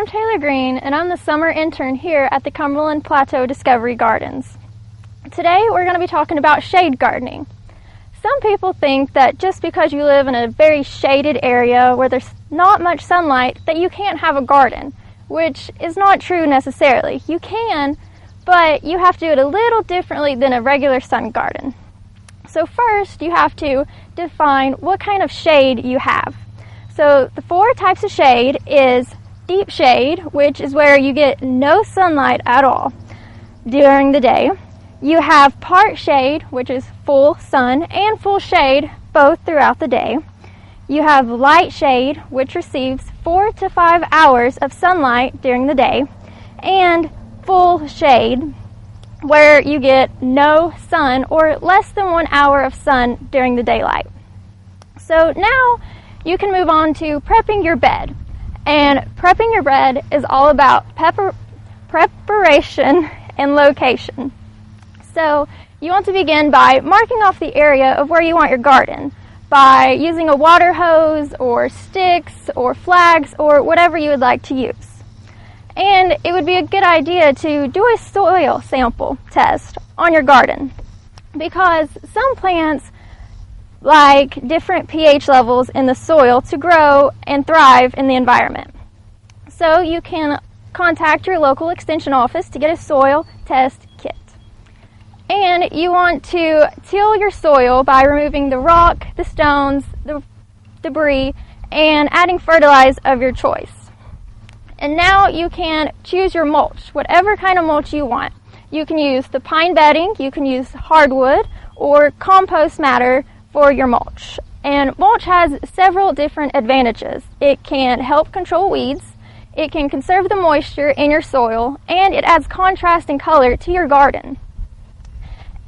I'm Taylor Green, and I'm the summer intern here at the Cumberland Plateau Discovery Gardens. Today we're going to be talking about shade gardening. Some people think that just because you live in a very shaded area where there's not much sunlight that you can't have a garden, which is not true necessarily. You can, but you have to do it a little differently than a regular sun garden. So first you have to define what kind of shade you have. So the 4 types of shade is deep shade, which is where you get no sunlight at all during the day. You have part shade, which is full sun and full shade both throughout the day. You have light shade, which receives 4 to 5 hours of sunlight during the day, and full shade, where you get no sun or less than 1 hour of sun during the daylight. So now you can move on to prepping your bed. And prepping your bed is all about preparation and location. So you want to begin by marking off the area of where you want your garden by using a water hose or sticks or flags or whatever you would like to use. And it would be a good idea to do a soil sample test on your garden, because some plants like different pH levels in the soil to grow and thrive in the environment. So you can contact your local extension office to get a soil test kit. And you want to till your soil by removing the rock, the stones, the debris, and adding fertilizer of your choice. And now you can choose your mulch, whatever kind of mulch you want. You can use the pine bedding, you can use hardwood, or compost matter for your mulch. And mulch has several different advantages. It can help control weeds, it can conserve the moisture in your soil, and it adds contrast and color to your garden.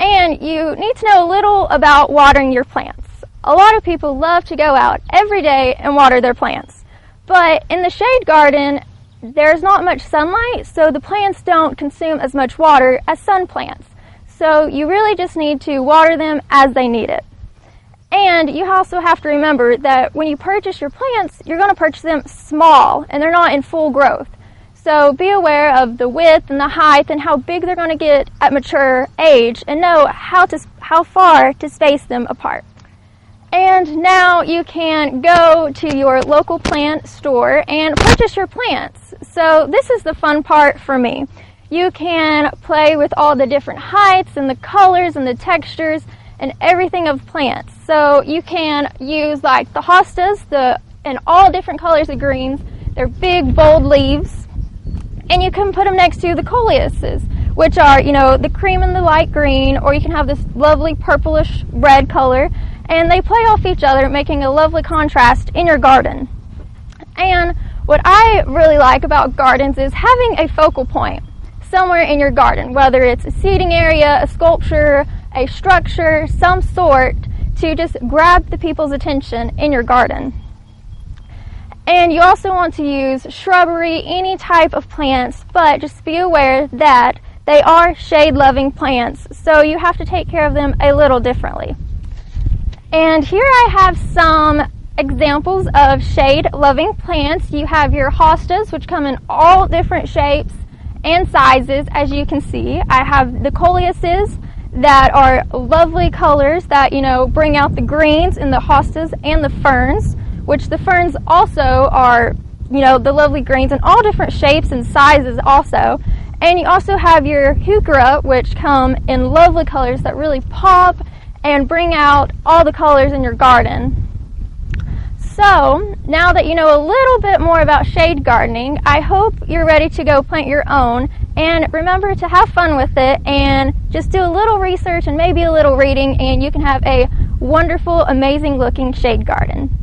And you need to know a little about watering your plants. A lot of people love to go out every day and water their plants. But in the shade garden, there's not much sunlight, so the plants don't consume as much water as sun plants. So you really just need to water them as they need it. And you also have to remember that when you purchase your plants, you're going to purchase them small and they're not in full growth. So be aware of the width and the height and how big they're going to get at mature age, and know how far to space them apart. And now you can go to your local plant store and purchase your plants. So this is the fun part for me. You can play with all the different heights and the colors and the textures and everything of plants. So you can use like the hostas, in all different colors of greens. They're big, bold leaves. And you can put them next to the coleuses, which are, the cream and the light green, or you can have this lovely purplish red color. And they play off each other, making a lovely contrast in your garden. And what I really like about gardens is having a focal point somewhere in your garden, whether it's a seating area, a sculpture, a structure, some sort, to just grab the people's attention in your garden. And you also want to use shrubbery, any type of plants, but just be aware that they are shade-loving plants, so you have to take care of them a little differently. And here I have some examples of shade-loving plants. You have your hostas, which come in all different shapes and sizes, as you can see. I have the coleuses that are lovely colors that, bring out the greens in the hostas and the ferns, which the ferns also are, the lovely greens in all different shapes and sizes also. And you also have your heuchera, which come in lovely colors that really pop and bring out all the colors in your garden. So, now that you know a little bit more about shade gardening, I hope you're ready to go plant your own. And remember to have fun with it and just do a little research and maybe a little reading, and you can have a wonderful, amazing looking shade garden.